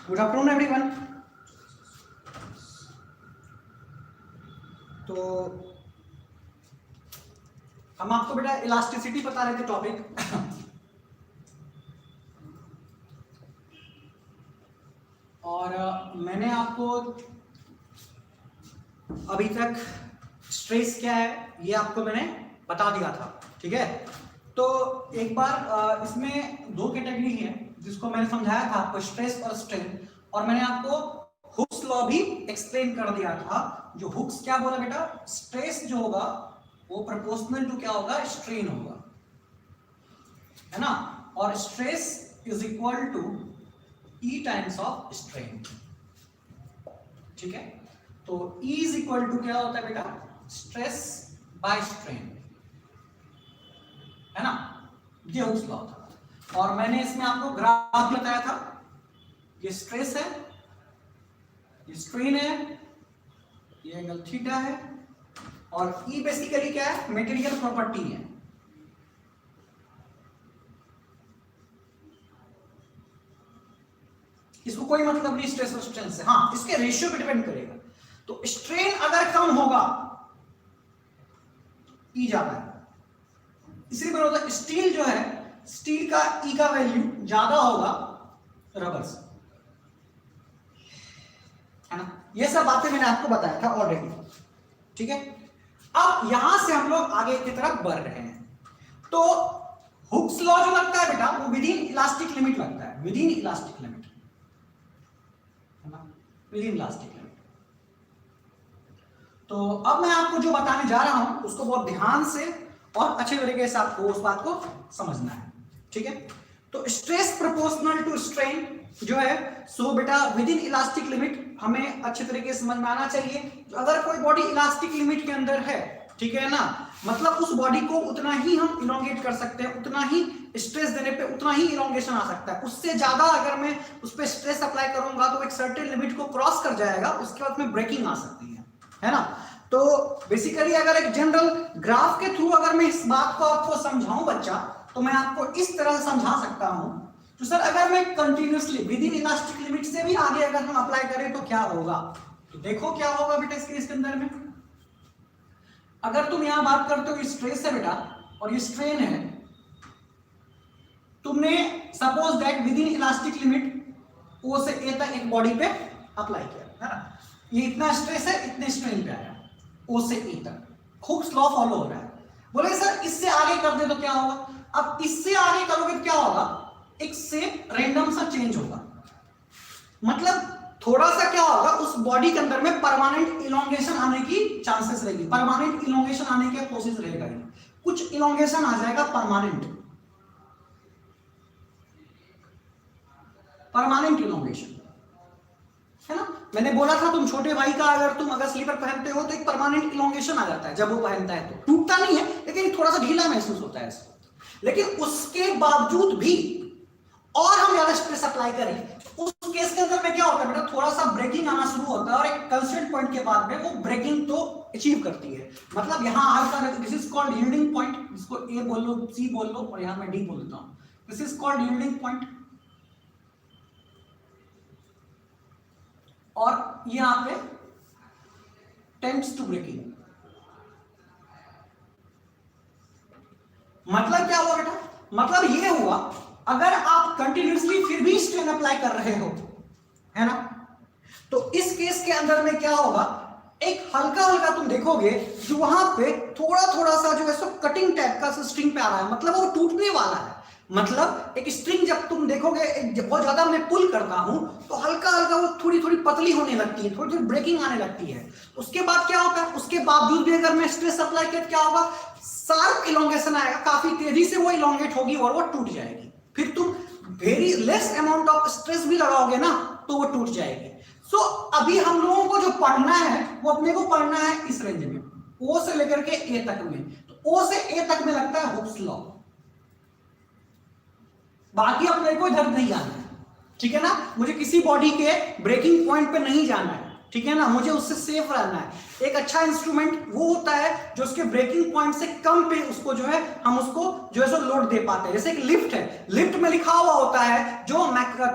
Good afternoon everyone. तो हम आपको बेटा इलास्टिसिटी बता रहे थे टॉपिक और मैंने आपको अभी तक स्ट्रेस क्या है ये आपको मैंने बता दिया था, ठीक है। तो एक बार इसमें दो कैटेगरी है जिसको मैंने समझाया था आपको, स्ट्रेस और स्ट्रेन, और मैंने आपको हुक्स लॉ भी एक्सप्लेन कर दिया था। जो हुक्स क्या बोला बेटा, स्ट्रेस जो होगा वो प्रोपोर्शनल टू क्या होगा, स्ट्रेन होगा, है ना। और stress is equal to E times of strain, ठीक है। तो E इज इक्वल टू क्या होता है बेटा, स्ट्रेस बाय स्ट्रेन, है ना। ये हुक्स लॉ था और मैंने इसमें आपको ग्राफ बताया था। ये स्ट्रेस है, ये स्ट्रेन है, ये एंगल थीटा है और E बेसिकली क्या है, मटेरियल प्रॉपर्टी है। इसको कोई मतलब नहीं स्ट्रेस और स्ट्रेन से, हाँ इसके रेशियो पे डिपेंड करेगा। तो स्ट्रेन अगर कम होगा E ज्यादा है, इसलिए बोला होता है स्टील जो है, स्टील का E का वैल्यू ज्यादा होगा रबर से, है ना। ये सब बातें मैंने आपको बताया था ऑलरेडी, ठीक है। अब यहां से हम लोग आगे की तरफ बढ़ रहे हैं। तो हुक्स लॉ जो लगता है बेटा वो विद इन इलास्टिक लिमिट लगता है, विद इन इलास्टिक लिमिट, है ना, विद इन इलास्टिक लिमिट। तो अब मैं आपको जो बताने जा रहा हूं उसको बहुत ध्यान से और अच्छे तरीके से आपको उस बात को समझना है, ठीक है। तो स्ट्रेस प्रोपोर्शनल टू स्ट्रेन जो है, सो बेटा विद इन इलास्टिक लिमिट हमें अच्छे तरीके से समझ में आना चाहिए। अगर कोई बॉडी इलास्टिक लिमिट के अंदर है, ठीक है ना, मतलब उस बॉडी को उतना ही हम इलोंगेट कर सकते हैं, उतना ही स्ट्रेस देने पे उतना ही इलोंगेशन आ सकता है। उससे ज्यादा अगर मैं उस पर स्ट्रेस अप्लाई करूंगा तो एक सर्टेन लिमिट को क्रॉस कर जाएगा, उसके बाद में ब्रेकिंग आ सकती है ना। तो बेसिकली अगर एक जनरल ग्राफ के थ्रू अगर मैं इस बात को आपको समझाऊं बच्चा, तो मैं आपको इस तरह से समझा सकता हूं। तो सर अगर मैं continuously with in elastic limit से भी आगे अगर हम अप्लाई करें तो क्या होगा, तो देखो क्या होगा बेटा इस केस के अंदर में। अगर तुम यहां बात करते हो स्ट्रेस है बेटा और ये स्ट्रेन है, तुमने suppose that with in elastic limit O से A तक एक बॉडी पे अप्लाई किया, है ना। ये इतना स्ट्रेस है, इतने स्ट्रेन पे आया O से A तक, हुक्स लॉ फॉलो हो रहा है। बोले सर इससे आगे कर दे तो क्या होगा। अब इससे आगे करोगे तो क्या होगा, एक शेप रैंडम सा चेंज होगा, मतलब थोड़ा सा क्या होगा, उस बॉडी के अंदर में परमानेंट इलोंगेशन आने की चांसेस रहेगी, परमानेंट इलोंगेशन आने की कोशिश रहेगा, कुछ इलोंगेशन आ जाएगा परमानेंट इलोंगेशन, है ना। मैंने बोला था तुम छोटे भाई का अगर स्लीपर पहनते हो तो एक परमानेंट इलोंगेशन आ जाता है, जब वो पहनता है तो टूटता नहीं है लेकिन थोड़ा सा ढीला महसूस होता है इसको। लेकिन उसके बावजूद भी और हम ज्यादा स्ट्रेस अप्लाई करें, उस केस के अंदर में क्या होता है बेटा, थोड़ा सा ब्रेकिंग आना शुरू होता है और एक कंस्टेंट पॉइंट के बाद में वो ब्रेकिंग तो अचीव करती है। मतलब यहां हल्का, this is called yielding point, जिसको ए बोल लो, सी बोल लो और यहां मैं डी बोल देता हूं, this is called yielding point. और यहां पे टेंड्स टू ब्रेकिंग। मतलब क्या हुआ बेटा, मतलब ये हुआ अगर आप कंटिन्यूअसली फिर भी स्ट्रेन अप्लाई कर रहे हो, है ना, तो इस केस के अंदर में क्या होगा, एक हल्का हल्का तुम देखोगे जो वहां पे थोड़ा थोड़ा सा जो है सो कटिंग टाइप का स्ट्रिंग पे आ रहा है, मतलब वो टूटने वाला है। मतलब एक स्ट्रिंग जब तुम देखोगे बहुत ज्यादा मैं पुल करता हूं तो हल्का हल्का वो थोड़ी थोड़ी पतली होने लगती है, थोड़ी थोड़ी ब्रेकिंग आने लगती है। उसके बाद क्या होता है, उसके बावजूद भी अगर मैं स्ट्रेस अप्लाई किया क्या होगा, शार्प इलोंगेशन आएगा, काफी तेजी से वो इलोंगेट होगी और वो टूट जाएगी। फिर तुम very less amount of stress भी लगाओगे ना तो वो टूट जाएगी। सो अभी हम लोगों को जो पढ़ना है वो अपने को पढ़ना है इस रेंज में, O से लेकर के A तक में। तो O से A तक में लगता है हुक्स लॉ, बाकी अपने को इधर नहीं जाना है, ठीक है ना। मुझे किसी बॉडी के ब्रेकिंग पॉइंट पे नहीं जाना है, ठीक है ना, मुझे उससे सेफ रहना है। एक अच्छा इंस्ट्रूमेंट वो होता है जो उसके ब्रेकिंग पॉइंट से कम पे उसको जो है हम उसको जो है सो लोड दे पाते हैं। जैसे एक लिफ्ट है, लिफ्ट में लिखा हुआ होता है जो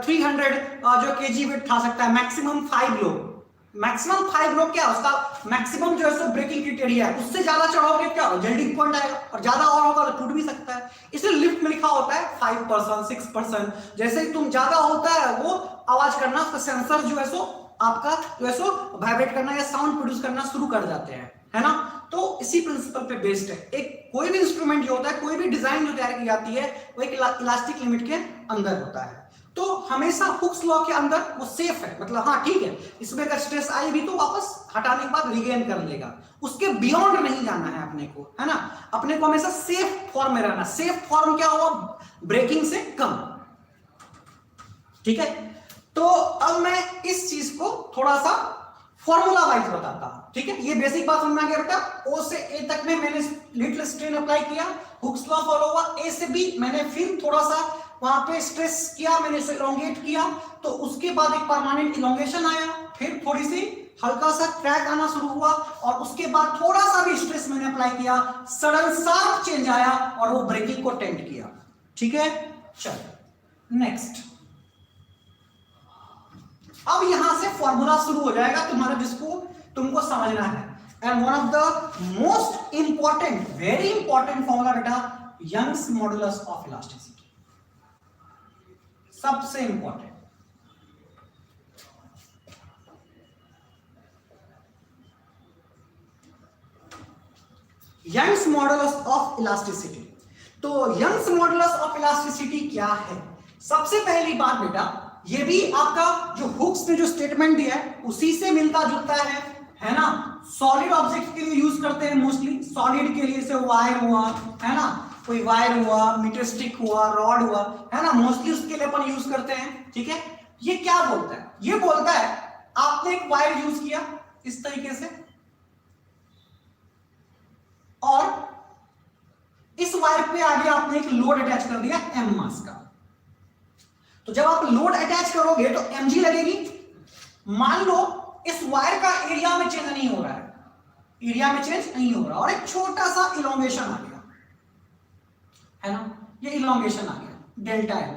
300 जो केजी वेट उठा सकता है, मैक्सिमम 5 लोग। मैक्सिमम 5 लोग क्या उसका मैक्सिमम जो है सो ब्रेकिंग क्राइटेरिया है। उससे ज्यादा चढ़ोगे क्या जल्दी पॉइंट आएगा, और ज्यादा और होगा तो टूट भी सकता है। इसलिए लिफ्ट में लिखा होता है 5%, 6%। जैसे ही तुम ज्यादा होता है वो आवाज करना, उसका सेंसर जो है सो आपका जो है सो वाइब्रेट करना या साउंड प्रोड्यूस करना शुरू कर जाते हैं, है ना। तो इसी प्रिंसिपल पे बेस्ड है। एक कोई भी इंस्ट्रूमेंट जो होता है, कोई भी डिजाइन जो तैयार की जाती है वो एक इलास्टिक लिमिट के अंदर होता है। तो हमेशा हुक्स लॉ के अंदर वो सेफ है, मतलब हाँ ठीक है, इसमें अगर स्ट्रेस आई भी तो वापस हटाने के बाद रिगेन कर लेगा, उसके बियॉन्ड नहीं जाना है अपने को, है ना। अपने को हमेशा सेफ फॉर्म में रहना। सेफ फॉर्म क्या हुआ, ब्रेकिंग से कम, ठीक है। तो अब मैं इस चीज को थोड़ा सा फॉर्मूला वाइज बताता हूं, ठीक है। ये बेसिक बात समझ में आ गया बेटा। ओ से ए तक में मैंने लिटिल स्ट्रेन अप्लाई किया, हुक्स लॉ फॉलो हुआ। ए से बी मैंने फिर थोड़ा सा वहां पे स्ट्रेस किया, मैंने इसे इलोंगेट किया, तो उसके बाद एक परमानेंट इलोंगेशन आया, फिर थोड़ी सी हल्का सा क्रैक आना शुरू हुआ, और उसके बाद थोड़ा सा भी स्ट्रेस मैंने अप्लाई किया, सडन शार्प चेंज आया और वो ब्रेकिंग को टेंट किया, ठीक है। चलो नेक्स्ट, अब यहां से फॉर्मूला शुरू हो जाएगा तुम्हारा, जिसको तुमको समझना है। And one of the most important, very important formula बेटा, यंग्स मॉडुलस ऑफ इलास्टिसिटी, सबसे इंपॉर्टेंट। Young's modulus of elasticity. तो यंग्स मॉडुलस ऑफ इलास्टिसिटी क्या है? सबसे पहली बात बेटा, ये भी आपका जो हुक्स ने जो स्टेटमेंट दिया है उसी से मिलता जुलता है ना। सॉलिड ऑब्जेक्ट के लिए यूज करते हैं मोस्टली, सॉलिड के लिए से वायर हुआ, है ना, कोई वायर हुआ, मीटर स्टिक हुआ, रॉड हुआ, है ना, मोस्टली उसके लिए अपन यूज करते हैं, ठीक है। ये क्या बोलता है? ये बोलता है आपने एक वायर यूज किया इस तरीके से, और इस वायर पे आगे आपने एक लोड अटैच कर दिया एम मास का। तो जब आप लोड अटैच करोगे तो mg लगेगी। मान लो इस वायर का एरिया में चेंज नहीं हो रहा है, एरिया में चेंज नहीं हो रहा, और एक छोटा सा इलोंगेशन आ गया, है ना, ये इलोंगेशन आ गया डेल्टा एल,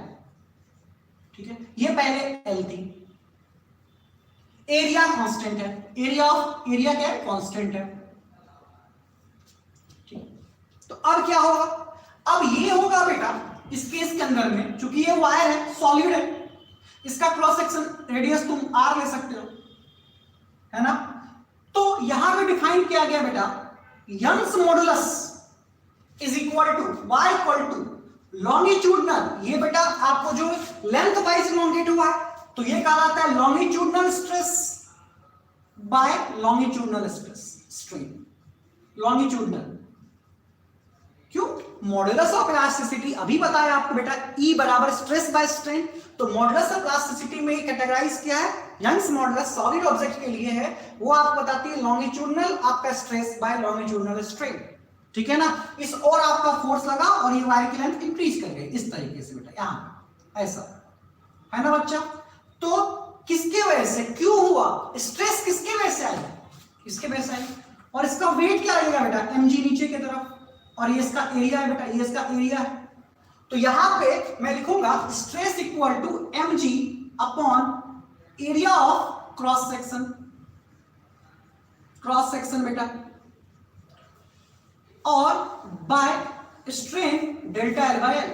ठीक है। ये पहले एल थी, एरिया कांस्टेंट है, एरिया क्या है, कांस्टेंट है, ठीक। तो अब क्या होगा? अब ये होगा बेटा इस केस के अंदर में, चूंकि ये वायर है, सॉलिड है, इसका क्रॉस सेक्शन रेडियस तुम आर ले सकते हो, है ना। तो यहां पे डिफाइन किया गया बेटा, Young's modulus is equal to y equal to longitudinal, ये बेटा आपको जो लेंथ वाइज इलोंगेट हुआ है तो ये कहलाता है longitudinal stress by longitudinal strain. Longitudinal क्यों? मॉडुलस ऑफ इलास्टिसिटी अभी बताया आपको बेटा, E बराबर स्ट्रेस बाय स्ट्रेन। तो मॉडुलस ऑफ इलास्टिसिटी में कैटेगराइज किया है, यंग्स मॉडुलस सॉलिड ऑब्जेक्ट के लिए है, वो आपको बताती है लॉन्गिट्यूडनल आपका स्ट्रेस बाय लॉन्गिट्यूडनल स्ट्रेन, ठीक है ना। इस और आपका फोर्स लगा और ये वायर की लेंथ इंक्रीज कर गई इस तरीके से बेटा, यहां ऐसा, है ना बच्चा। तो किसके वजह से, क्यों हुआ स्ट्रेस, किसके वजह से आई? इसके वजह से आई। और इसका वेट क्या लगेगा बेटा, mg नीचे की तरफ, और ये इसका एरिया है बेटा, ये इसका एरिया है। तो यहां पे मैं लिखूंगा stress equal to mg upon area of cross section, cross section बेटा, और by strain delta L by L.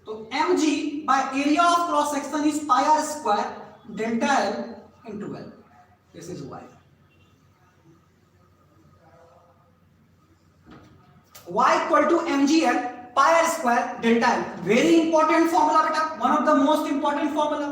तो mg by area of cross section is pi r square delta L into L, this is y। y equal to mgl pi r square delta L, very important formula बेटा, one of the most important formula.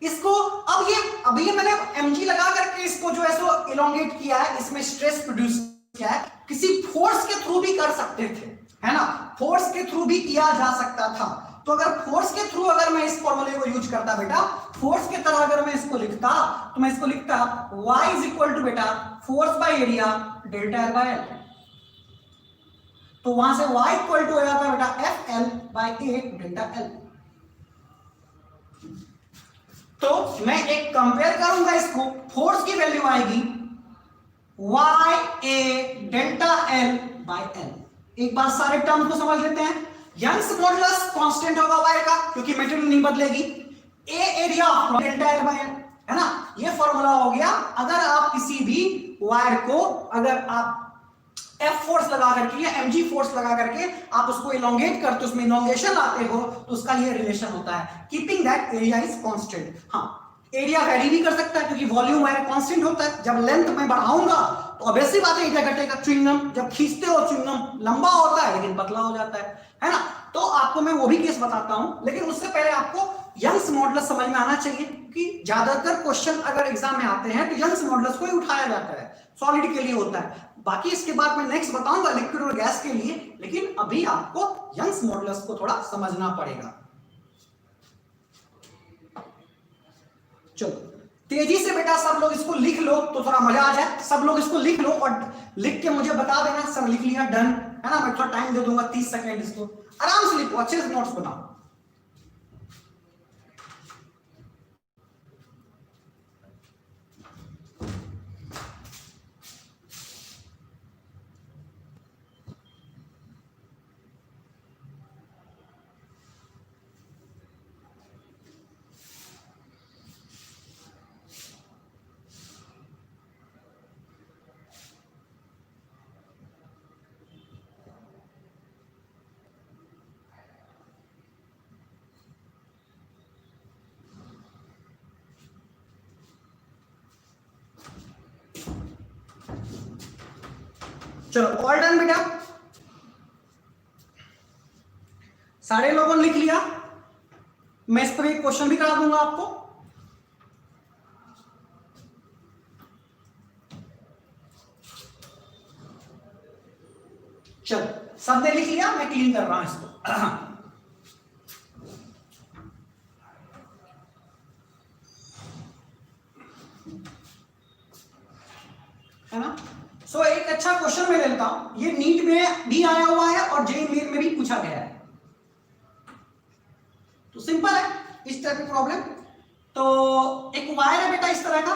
इसको अब ये मैंने mg लगा करके इसको जो है सो इलोंगेट किया है, इसमें स्ट्रेस प्रोड्यूस किया है, किसी फोर्स के थ्रू भी कर सकते थे, है ना, फोर्स के थ्रू भी किया जा सकता था। तो अगर फोर्स के थ्रू अगर मैं इस फॉर्मूले को यूज करता बेटा, फोर्स के तरह अगर मैं इसको लिखता तो मैं इसको लिखता y इज इक्वल टू बेटा force by area delta L by L. तो वहां से y इक्वल टू हो जाता है बेटा F L by A delta L. तो मैं एक कंपेयर करूंगा इसको, फोर्स की वैल्यू आएगी Y A delta L by L. एक बार सारे टर्म को समझ लेते हैं। यंग्स मॉडुलस कांस्टेंट होगा वायर का क्योंकि मटेरियल नहीं बदलेगी, A area of delta L by L, है ना। ये फॉर्मूला हो गया। अगर आप किसी भी वायर को अगर आप एफ फोर्स लगा करके या एमजी फोर्स लगा करके आप उसको इलोंगेट करते हो, उसमें इलोंगेशन लाते हो, तो उसका ये रिलेशन होता है, keeping that area is constant. हाँ, एरिया वेरी भी कर सकता है क्योंकि वॉल्यूम वायर कांस्टेंट होता है। जब लेंथ में बढ़ाऊंगा तो ऑब्वियसली बात है एरिया घटेगा। च्युइंगम जब खींचते हो च्युइंगम लंबा होता है लेकिन पतला हो जाता है ना। तो आपको मैं वो भी केस बताता हूं, लेकिन उससे पहले आपको यंग्स मॉडुलस समझ में आना चाहिए कि ज्यादातर क्वेश्चन अगर एग्जाम में आते हैं तो यंग्स मॉडुलस को ही उठाया जाता है, सॉलिड के लिए होता है। बाकी इसके बाद मैं नेक्स्ट बताऊंगा लिक्विड और गैस के लिए, लेकिन अभी आपको यंग्स मॉडुलस को थोड़ा समझना पड़ेगा। चलो तेजी से बेटा सब लोग इसको लिख लो तो थोड़ा मजा आ जाए। सब लोग इसको लिख लो और लिख के मुझे बता देना सर लिख लिया, डन, है ना। मैं थोड़ा टाइम दे दूंगा 30 सेकंड, इसको आराम से लिखो, अच्छे से नोट्स बनाओ। चलो ऑल डन बेटा, सारे लोगों ने लिख लिया। मैं इस पर एक क्वेश्चन भी करा दूंगा आपको। चलो सबने लिख लिया, मैं क्लीन कर रहा हूं इसको। है ना। सो एक अच्छा क्वेश्चन मैं लेता हूं, ये नीट में भी आया हुआ है और जेईई मेन में भी पूछा गया है। तो सिंपल है इस तरह की प्रॉब्लम। तो एक वायर है बेटा इस तरह का,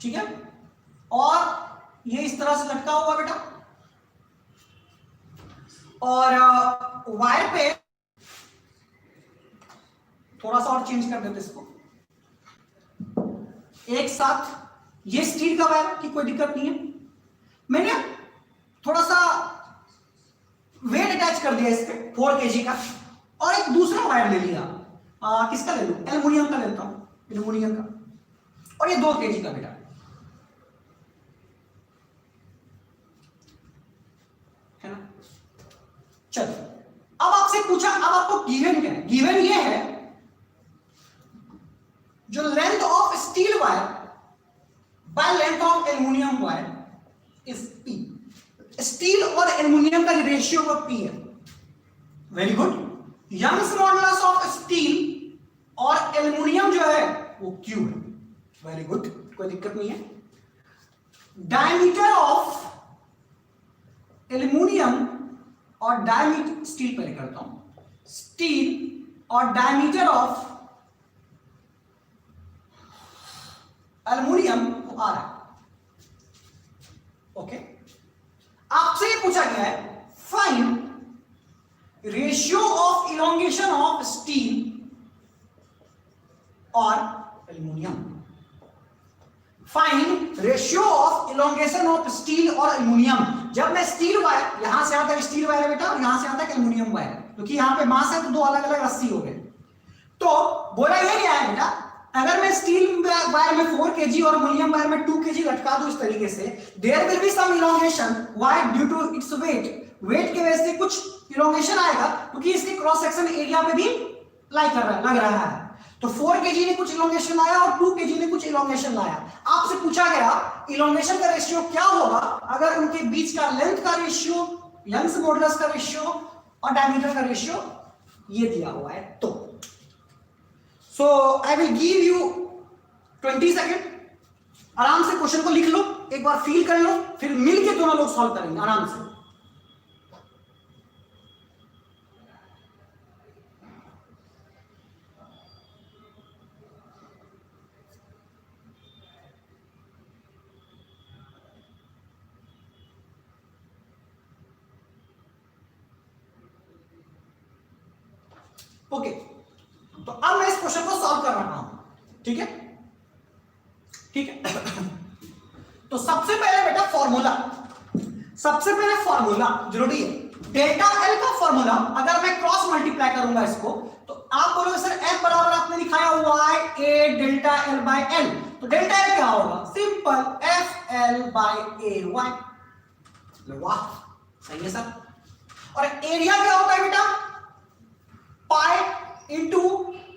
ठीक है, और ये इस तरह से लटका हुआ बेटा, और वायर पे थोड़ा सा और चेंज कर देते इसको। एक साथ ये स्टील का वायर की कोई दिक्कत नहीं है, मैंने थोड़ा सा वेट अटैच कर दिया इस पे 4 kg का, और एक दूसरा वायर ले लिया। किसका ले लूं, एल्युमिनियम का लेता हूं, एल्युमिनियम का, और ये 2 kg का बेटा, है ना। चलो अब आपसे पूछा, अब आपको गिवन क्या है, गिवन ये है जो length of steel wire by length of aluminium wire is P. Steel और एल्युमिनियम का रेशियो वो पी है। Very good. Young's modulus of steel और एल्युमिनियम जो है वो क्यू है। वेरी गुड, कोई दिक्कत नहीं है। डायमीटर ऑफ एल्युमिनियम और डायमीटर, स्टील पहले करता हूं, स्टील और डायमीटर ऑफ एल्युमिनियम को आ रहा है। ओके, आपसे ये पूछा गया है find ratio of elongation of steel और aluminium. Find ratio of elongation of steel और एल्युमिनियम। जब मैं स्टील वायर, यहां से यहां तक स्टील वायर है बेटा, और यहां से यहां तक एल्युमिनियम वायर, क्योंकि यहां पे मास है तो 2 अलग अलग रस्सी हो गए। तो बोला ये क्या है बेटा, अगर मैं स्टील वायर में 4 kg और एल्युमिनियम वायर में 2 kg लटका दूं इस तरीके से, there will be some elongation, why, due to its weight. Weight की वजह से कुछ इलोंगेशन आएगा क्योंकि इसके क्रॉस सेक्शन एरिया पे भी लाई कर रहा है, लग रहा है। तो 4 kg ने कुछ इलोंगेशन लाया और 2 kg ने कुछ इलोंगेशन लाया। आपसे पूछा गया इलोंगेशन का रेशियो क्या होगा अगर उनके बीच का लेंथ का रेशियो, यंग्स मॉडुलस का रेशियो और डायमीटर का रेशियो ये दिया हुआ है। तो so I will give you 20 second, आराम से क्वेश्चन को लिख लो, एक बार फील कर लो, फिर मिलके दोनों लोग सॉल्व करेंगे आराम से। ओके, तो अब मैं इस क्वेश्चन को सॉल्व कर रहा हूं, ठीक है, ठीक है। तो सबसे पहले बेटा फॉर्मूला, सबसे पहले फॉर्मूला जरूरी है। डेल्टा एल का फॉर्मूला अगर मैं क्रॉस मल्टीप्लाई करूंगा इसको, तो आप बोलोगे सर एफ बराबर आपने दिखाया Y A delta L by L, तो डेल्टा एल क्या होगा? Simple F L by A Y. वाह, सही है सर। और एरिया क्या होता है बेटा? पाई इंटू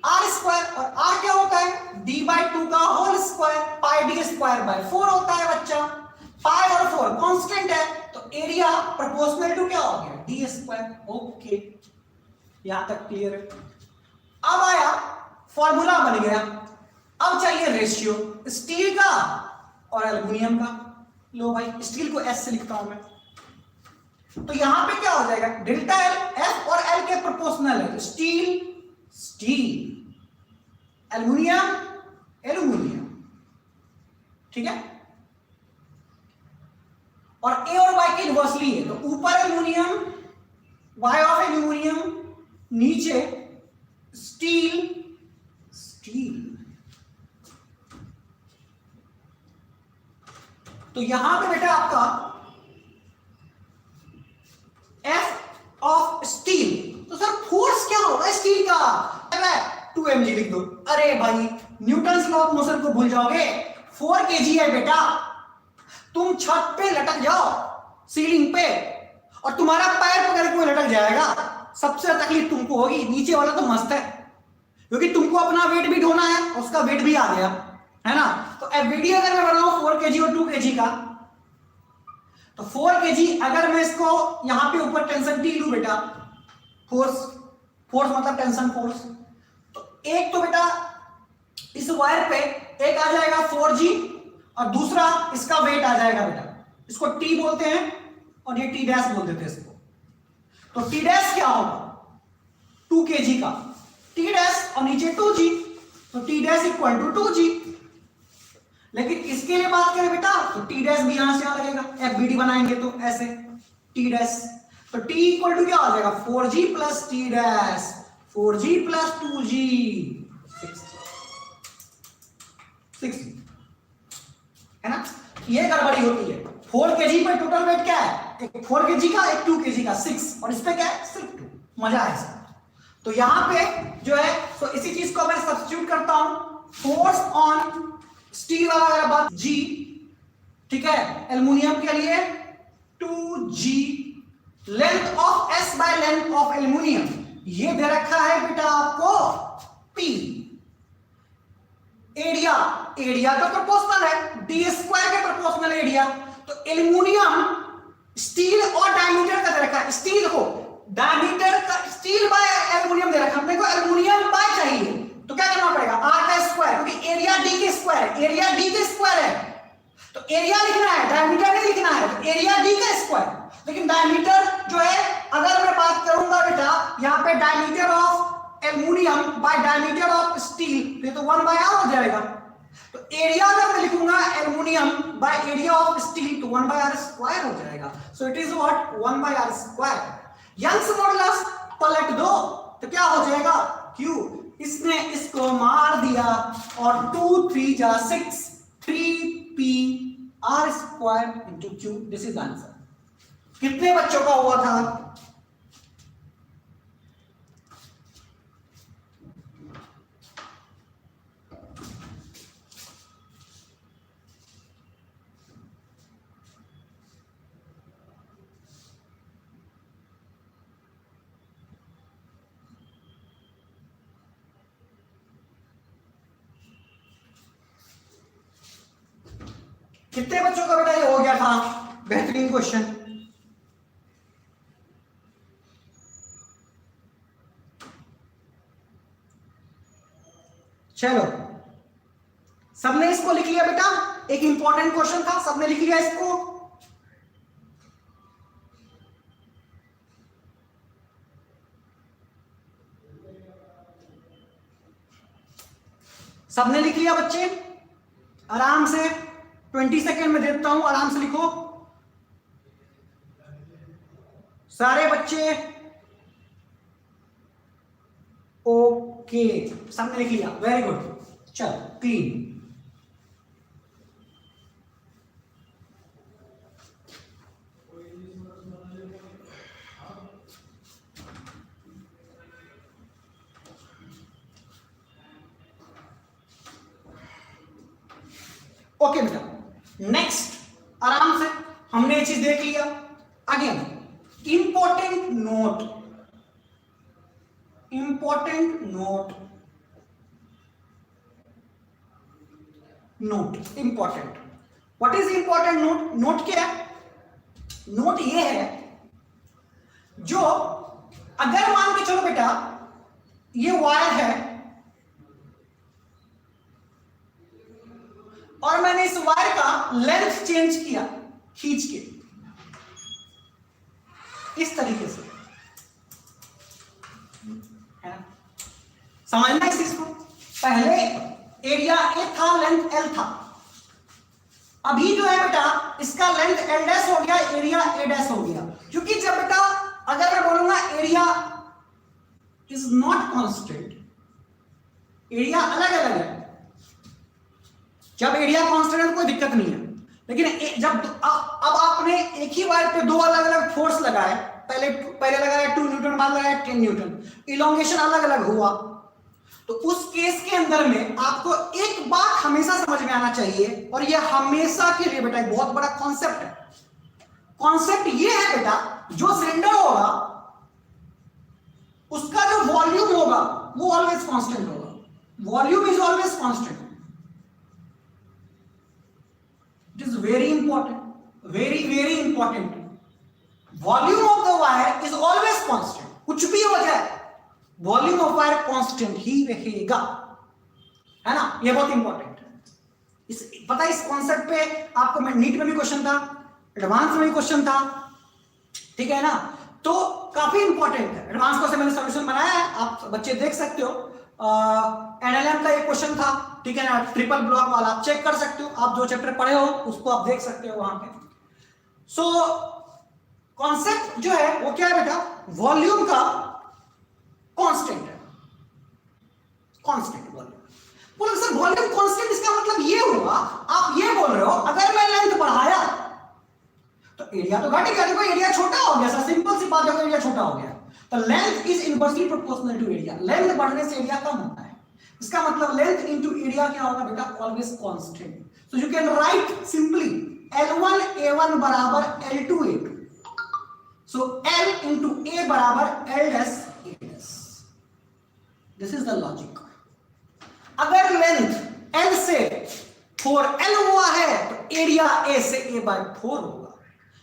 आर स्क्वायर, और आर क्या होता है? डी बाई टू का whole square, pi D square by 4 होता है बच्चा। पाई और 4 कांस्टेंट है, तो एरिया प्रोपोर्शनल टू क्या हो गया? D square. ओके, यहां तक क्लियर है। अब आया फॉर्मूला बन गया, अब चाहिए रेशियो स्टील का और एल्युमिनियम का। लो भाई, स्टील को एस से लिखता हूं मैं, तो यहां पे क्या हो जाएगा? डेल्टा एल एफ और एल के प्रोपोर्शनल है, स्टील स्टील, एल्युमिनियम एल्युमिनियम, ठीक है। और ए और वाई की इनवर्सली है, तो ऊपर एल्युमिनियम, वाई ऑफ एल्युमिनियम, नीचे स्टील स्टील। तो यहां पे बेटा आपका एफ ऑफ स्टील, तो सर फोर्स क्या होगा स्टील का? 2 mg लिख दो। अरे भाई, न्यूटन्स लॉ ऑफ मोशन को भूल जाओगे? 4 kg है बेटा। तुम छत पे लटक जाओ सीलिंग पे, और तुम्हारा पैर पकड़ के लटक जाएगा, सबसे तकलीफ तुमको होगी। नीचे वाला तो मस्त है, क्योंकि तुमको अपना वेट भी ढोना है, उसका वेट भी आ गया है ना। तो वीडियो अगर मैं बनाऊं 4 kg और 2 kg का, तो 4 kg अगर मैं इसको यहां पे ऊपर टेंशन टी लू बेटा, फोर्स, फोर्स मतलब टेंशन फोर्स, तो एक तो बेटा इस वायर पे एक आ जाएगा 4g, और दूसरा इसका वेट आ जाएगा बेटा, इसको टी बोलते हैं और ये टी डैश बोल देते हैं इसको। तो टी डैश क्या होगा? 2 kg का टी डैश और नीचे 2g, तो T dash equal to 2g। लेकिन इसके लिए बात करें बेटा, तो टी डैश भी यहां से आ लगेगा, एफबीडी बनाएंगे तो ऐसे टी डैश, तो टी इक्वल टू क्या आ जाएगा? 4g plus T dash, 4g plus 2g, 6 है ना। ये गड़बड़ी होती है। 4 kg पे टोटल वेट क्या है? एक 4 kg का, एक 2 kg का, 6, और इस पे क्या है? सिर्फ 2। मजा है इसका। तो यहां पे जो है, तो इसी चीज को मैं सब्स्टिट्यूट करता हूं, फोर्स ऑन स्टील वाला अगर बात G, ठीक है, एल्युमिनियम के लिए 2G, length of S bye length of aluminium, ये दे रखा है बेटा आपको P। एरिया, एरिया तो प्रोपोर्शनल है, डी स्क्वायर के प्रोपोर्शनल एरिया, तो एल्युमिनियम स्टील और डायमीटर का दे रखा है। स्टील देखो, डायमीटर का स्टील बाय एल्युमिनियम दे रखा है, अपने को एल्युमिनियम बाय चाहिए, तो क्या करना पड़ेगा? आर का स्क्वायर, क्योंकि एरिया डी के स्क्वायर, एरिया डी के स्क्वायर है, तो एरिया लिखना है, डायमीटर नहीं लिखना है, तो एरिया डी का स्क्वायर। लेकिन डायमीटर जो है, अगर मैं बात करूंगा बेटा यहां पे diameter of aluminium by diameter of steel, तो 1/r हो जाएगा। तो एरिया अगर मैं लिखूंगा aluminium by area of steel, तो 1/r स्क्वायर हो जाएगा। So it is what? 1/r square. Young's modulus पलट दो तो क्या हो जाएगा? Q। इसने इसको मार दिया और 2 3 जा 6, 3p r square into Q। This is answer. कितने बच्चों का हुआ था? कितने बच्चों का बेटा ये हो गया था? बेहतरीन क्वेश्चन। चलो, सबने इसको लिख लिया बेटा? एक इंपॉर्टेंट क्वेश्चन था, सबने लिख लिया इसको? सबने लिख लिया बच्चे? आराम से 20 सेकेंड में देता हूं, आराम से लिखो सारे बच्चे। ओके, सबने लिख लिया, वेरी गुड। चलो क्लीन। ओके बेटा, नेक्स्ट, आराम से हमने ये चीज देख लिया। Again important note, important note, note important. What is important note? Note क्या है? नोट ये है जो, अगर मान के चलो बेटा ये वायर है और मैंने इस वायर का लेंथ चेंज किया खींच के इस तरीके से, है ना? समझना इस चीज को। पहले एरिया ए था, लेंथ एल था। अभी जो है बेटा इसका लेंथ एल डैश हो गया, एरिया ए डैश हो गया। क्योंकि जब बेटा अगर मैं बोलूंगा area is not constant, area अलग अलग है। जब एरिया कांस्टेंट है तो कोई दिक्कत नहीं है, लेकिन जब अब आपने एक ही वायर पे दो अलग अलग फोर्स लगाए, पहले लगाया 2 न्यूटन, बाद लगाया 10 न्यूटन, इलोंगेशन अलग अलग हुआ, तो उस केस के अंदर में आपको एक बात हमेशा समझ में आना चाहिए, और यह हमेशा के लिए बेटा एक बहुत बड़ा कॉन्सेप्ट है। कॉन्सेप्ट यह है बेटा, जो सिलेंडर होगा उसका जो वॉल्यूम होगा वो ऑलवेज कांस्टेंट होगा। Volume is always constant. It is very important, very very important. Volume of the wire is always constant. कुछ भी हो जाए वॉल्यूम ऑफ वायर कांस्टेंट ही रहेगा, है ना? ये बहुत इंपॉर्टेंट है। पता है इस कॉन्सेप्ट पे आपको नीट में भी क्वेश्चन था, एडवांस में भी क्वेश्चन था, ठीक है ना? तो काफी इंपॉर्टेंट है। एडवांस को से मैंने सॉल्यूशन बनाया है, आप बच्चे देख सकते हो। एनएलएम का एक क्वेश्चन था, ठीक है ना, ट्रिपल ब्लॉक वाला, आप चेक कर सकते हो। आप जो चैप्टर पढ़े हो उसको आप देख सकते हो वहां पे। सो कॉन्सेप्ट जो है वो क्या है बेटा? वॉल्यूम का कांस्टेंट है, कांस्टेंट वॉल्यूम। बोलो सर वॉल्यूम कांस्टेंट, इसका मतलब ये हुआ, आप ये बोल रहे हो अगर मैं लेंथ बढ़ाया तो एरिया तो घट गया। देखो एरिया छोटा हो गया, सर सिंपल सी बात है, एरिया छोटा हो गया। तो length is inversely proportional to area. Length बढ़ने से एरिया कम होता है, इसका मतलब लेंथ इनटू एरिया क्या होगा बेटा? Always constant. So you can write simply L1 A1 बराबर L2 A2। So L into A बराबर L dash A dash. This is the logic. अगर लेंथ L से 4L हुआ है तो एरिया A से A/4 होगा।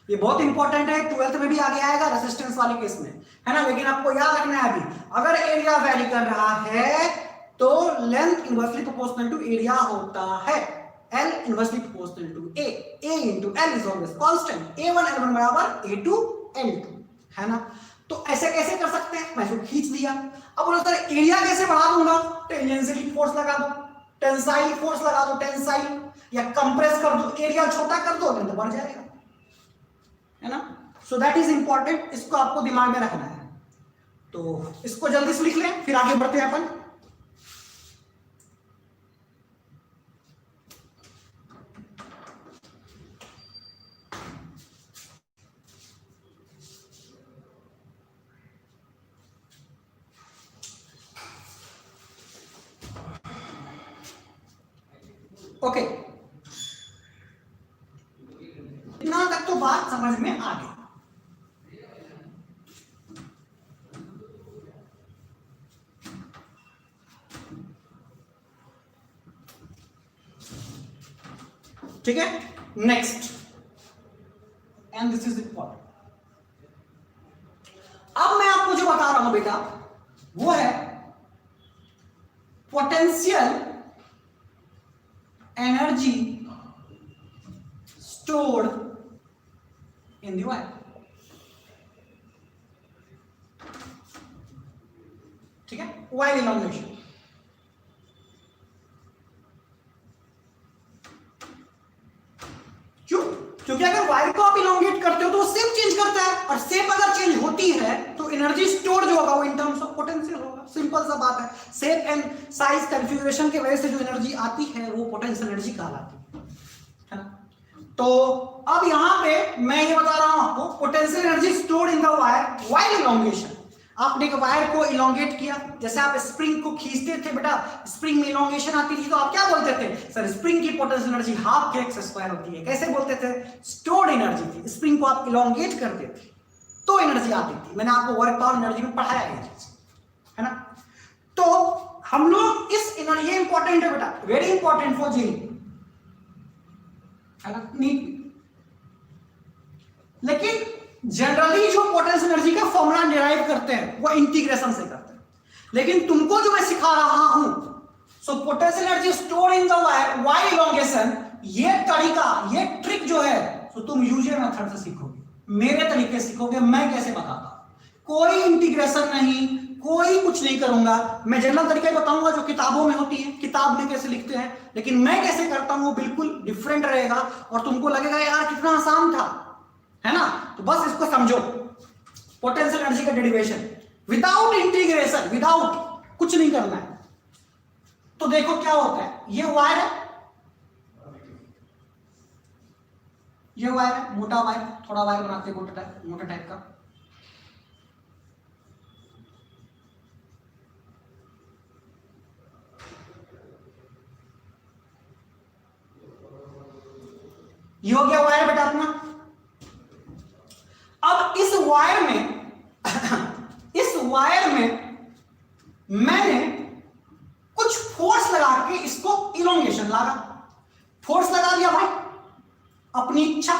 ये बहुत इंपॉर्टेंट है, 12th में भी आगे आएगा रेजिस्टेंस वाले केस में, है ना? लेकिन आपको याद रखना है अभी अगर एरिया वैरी कर रहा है तो length inversely proportional to area होता है। L inversely proportional to A, A into L is always constant। A1 L1 बराबर A2 L2, है ना? तो ऐसे कैसे कर सकते हैं? मैं इसको खींच दिया। अब बोलो सर एरिया कैसे बढ़ा दूंगा? टेंजेंशियल फोर्स लगा दो, टेंसाइल फोर्स लगा दो, टेंसाइल, या कंप्रेस कर दो, एरिया छोटा कर दो, तो बढ़ जाएगा, है ना? सो दैट इज इंपॉर्टेंट, इसको आपको दिमाग में रखना है। तो इसको जल्दी से लिख लें, फिर आगे बढ़ते हैं अपन। ओके, इतना तक तो बात समझ में आ गई। ठीक है, next, and this is important. अब मैं आपको जो बता रहा हूं बेटा वो है potential energy stored in the wire। ठीक है, वायर इलॉन्गेशन। क्यों? क्योंकि अगर वायर को आप इलॉन्गेट करते हो तो वो शेप चेंज करता है। और शेप अगर चेंज होती है तो एनर्जी स्टोर जो होगा वो इन टर्म्स ऑफ पोटेंशियल होगा। सिंपल सा बात है, शेप एंड साइज कॉन्फ़िगरेशन की वजह से जो एनर्जी आती है वो पोटेंशियल एनर्जी कहलाती है ना। तो अब यहां पे मैं ये बता रहा हूं आपको potential energy stored in the wire while elongation. आपने एक वायर को इलोंगेट किया, जैसे आप स्प्रिंग को खींचते थे बेटा, स्प्रिंग में इलोंगेशन आती थी तो आप क्या बोलते थे, सर स्प्रिंग की पोटेंशियल एनर्जी हाफ के एक्स स्क्वायर होती है। कैसे बोलते थे, स्टोर्ड एनर्जी थी। स्प्रिंग को आप इलोंगेट करते थे तो एनर्जी आती थी। मैंने आपको वर्क पावर एनर्जी में पढ़ाया ये चीज, है ना। तो हम लोग इस एनर्जी, ये इंपॉर्टेंट है बेटा, वेरी इंपॉर्टेंट फॉर जी, है ना, नीट। लेकिन जनरली जो पोटेंशियल एनर्जी का फॉर्मूला डिराइव करते हैं वो इंटीग्रेशन से करते हैं। लेकिन तुमको जो मैं सिखा रहा हूं, so potential energy stored in the wire while elongation, ये तरीका, ये ट्रिक जो है तो तुम यूजर मेथड से सीखोगे, मेरे तरीके से सीखोगे। मैं कैसे बताता हूं, कोई इंटीग्रेशन नहीं, कोई कुछ नहीं करूंगा। मैं जनरल तरीके बताऊंगा जो किताबों में होती है, किताब में कैसे लिखते हैं, लेकिन मैं कैसे करता हूं वो बिल्कुल डिफरेंट रहेगा और तुमको लगेगा यार कितना आसान था, है ना। तो बस इसको समझो, पोटेंशियल एनर्जी का डेरिवेशन विदाउट इंटीग्रेशन, विदाउट कुछ नहीं करना है। तो देखो क्या होता है, ये वायर है, ये वायर है, मोटा वायर, थोड़ा वायर बनाते हैं मोटा टाइप का। ये हो गया वायर बेटा अपना। अब इस वायर में इस वायर में मैंने कुछ फोर्स लगा के इसको इलोंगेशन लगा, फोर्स लगा दिया भाई अपनी इच्छा,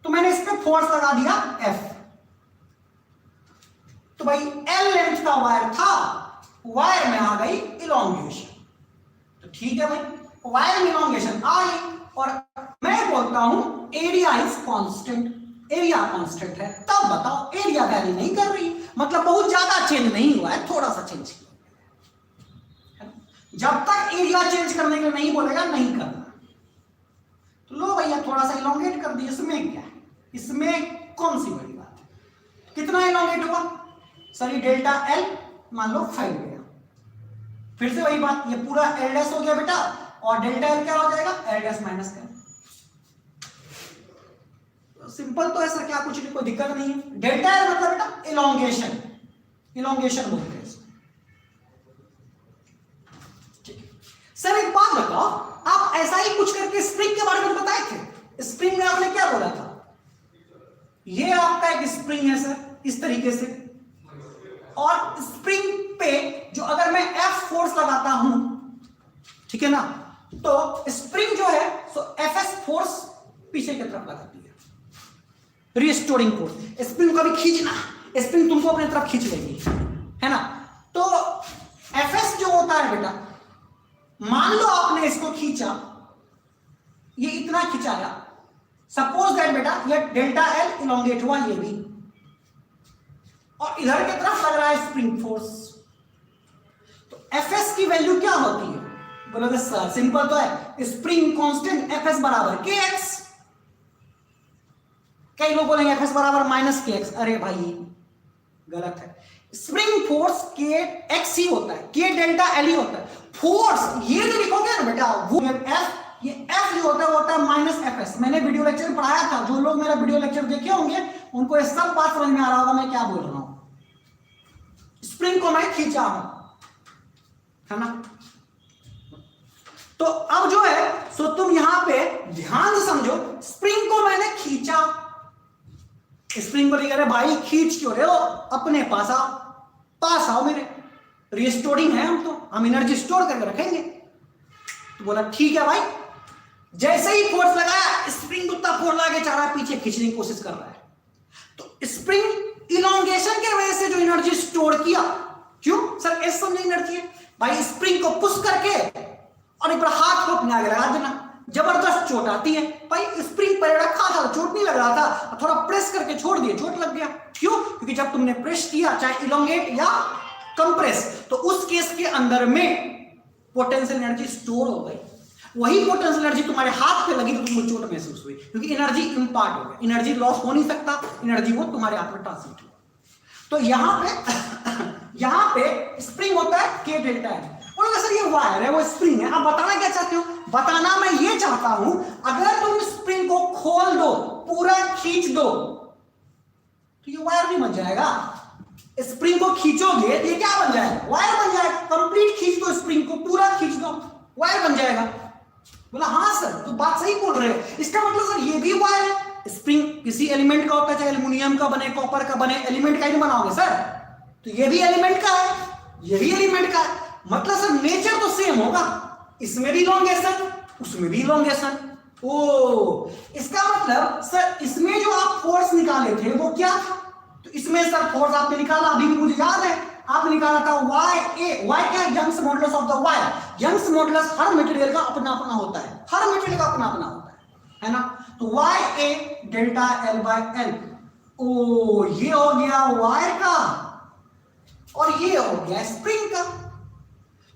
तो मैंने इस पे फोर्स लगा दिया F। तो भाई L लेंथ का वायर था, वायर में आ गई इलोंगेशन। तो ठीक है भाई, वायर में इलोंगेशन आ गई और मैं बोलता हूं area is constant, area constant है। तब बताओ एरिया वैरी नहीं कर रही, मतलब बहुत ज्यादा चेंज नहीं हुआ है, थोड़ा सा चेंज किया। जब तक एरिया चेंज करने के लिए नहीं बोलेगा नहीं करना। तो लो भैया थोड़ा सा इलोंगेट कर दिया, इसमें क्या है, इसमें कौन सी बड़ी बात है। कितना इलोंगेट हुआ, सर ये डेल्टा L मान लो 5 गया। फिर से वही बात, ये पूरा L डैश हो गया बेटा और डेल्टा L क्या हो जाएगा, L डैश माइनस का। सिंपल तो है सर, क्या कुछ नहीं, कोई दिक्कत नहीं है। डेल्टा L मतलब बेटा इलोंगेशन, इलोंगेशन बोलते हैं इसको। सर एक बात बताओ, आप ऐसा ही कुछ करके स्प्रिंग के बारे में बताए थे। स्प्रिंग में आपने क्या बोला था, ये आपका एक स्प्रिंग है सर इस तरीके से, और स्प्रिंग पे जो अगर मैं F फोर्स लगाता हूं, ठीक है ना, तो स्प्रिंग जो है सो Fs फोर्स पीछे की तरफ लगाती है, रिस्टोरिंग फोर्स। स्प्रिंग को भी खींचना, स्प्रिंग तुमको अपनी तरफ खींच लेगी, है ना। तो Fs जो होता है बेटा, मान लो आपने इसको खींचा, ये इतना खिंचाया, सपोज दैट बेटा ये डेल्टा L इलोंगेट हुआ ये भी, और इधर की तरफ लग रहा है स्प्रिंग फोर्स। तो Fs की वैल्यू क्या होती है, बोलोगे सर सिंपल तो है, स्प्रिंग कांस्टेंट Fs बराबर kx। कई लोग बोलेंगे Fs बराबर माइनस kx, अरे भाई गलत है। स्प्रिंग फोर्स kx ही होता है, k डेल्टा L ही होता है। फोर्स ये जो लिखोगे ना बेटा, वो F, ये F जो होता है वो होता है माइनस Fs। मैंने वीडियो लेक्चर में पढ़ाया था, जो लोग मेरा वीडियो लेक्चर देखे होंगे उनको ये सब बात समझ में आ रहा होगा मैं क्या बोल रहा हूं। स्प्रिंग को मैं खींचा हूं, है ना। तो अब जो है सो तुम यहां पे ध्यान से समझो, स्प्रिंग को मैंने खींचा, स्प्रिंग को नहीं कह रहे भाई खींच क्यों रहे हो, अपने पास आओ, पास आओ मेरे, रिस्टोरिंग है हम, तो हम एनर्जी स्टोर करके रखेंगे। तो बोला ठीक है भाई। जैसे ही फोर्स लगाया, स्प्रिंग उतना फोर्स लगा के चाह रहा है पीछे खींचने की कोशिश कर रहा है, तो स्प्रिंग इलोंगेशन की वजह से जो एनर्जी स्टोर किया, क्यों सर एस समझे एनर्जी है भाई, स्प्रिंग को पुश करके और एक बार हाथ को अपने आगे लगा देना, जबरदस्त चोट आती है भाई। स्प्रिंग पर रखा था, चोट नहीं लग रहा था, थोड़ा प्रेस करके छोड़ दिए, चोट लग गया। क्यों, क्योंकि जब तुमने प्रेस किया चाहे इलोंगेट या कंप्रेस, तो उस केस के अंदर में पोटेंशियल एनर्जी स्टोर हो गई। वही पोटेंशियल एनर्जी तुम्हारे हाथ पे लगी तो तुमको चोट महसूस हुई, क्योंकि एनर्जी इम्पार्ट हो गया, एनर्जी लॉस हो नहीं सकता, एनर्जी वो तुम्हारे हाथ में ट्रांसमिट हुआ। तो यहां पे स्प्रिंग होता है K डेल्टा एल। बोलोगे सर ये वायर है वो स्प्रिंग है, आप बताना क्या चाहते हो? बताना मैं ये चाहता हूं अगर तुम स्प्रिंग को खोल दो, पूरा खींच दो, तो ये वायर नहीं बन जाएगा। स्प्रिंग को खींचोगे तो ये क्या बन जाएगा? वायर बन जाएगा। कंप्लीट खींच दो, स्प्रिंग को पूरा खींच दो, वायर बन जाएगा। बोला हाँ सर, तो बात सही बोल रहे हो। इसका मतलब सर ये भी वायर है। स्प्रिंग किसी एलिमेंट का होता है, चाहे एल्युमिनियम का बने, कॉपर का बने, एलिमेंट का ही बनाओगे सर, तो ये भी एलिमेंट का है, ये भी एलिमेंट का है। मतलब सर नेचर तो सेम होगा, इसमें भी इलोंगेशन, उसमें भी इलोंगेशन। ओ इसका मतलब सर इसमें जो आप फोर्स निकाले थे वो क्या था? तो इसमें सर फोर्स आपने निकाला, अभी भी मुझे याद है, आपने निकाला था वाई क्या? Young's modulus of the wire. Young's modulus हर मटेरियल का अपना अपना होता है, हर मटेरियल का अपना अपना होता है ना? तो Y A delta L by L. ओ ये हो गया वायर का और ये हो गया स्प्रिंग का।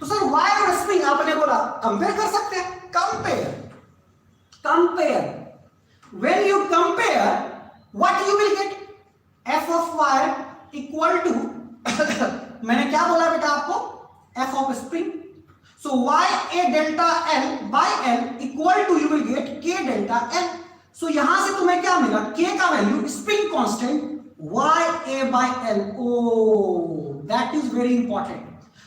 तो सर वायर और स्प्रिंग आपने बोला कंपेयर कर सकते हैं, compare when you compare what you will get? F of wire equal to मैंने क्या बोला बेटा आपको? F of spring. So Y A delta L by L equal to you will get K delta L. So यहां से तुम्हें क्या मिला? के का value spring constant Y A by L. O that is very important.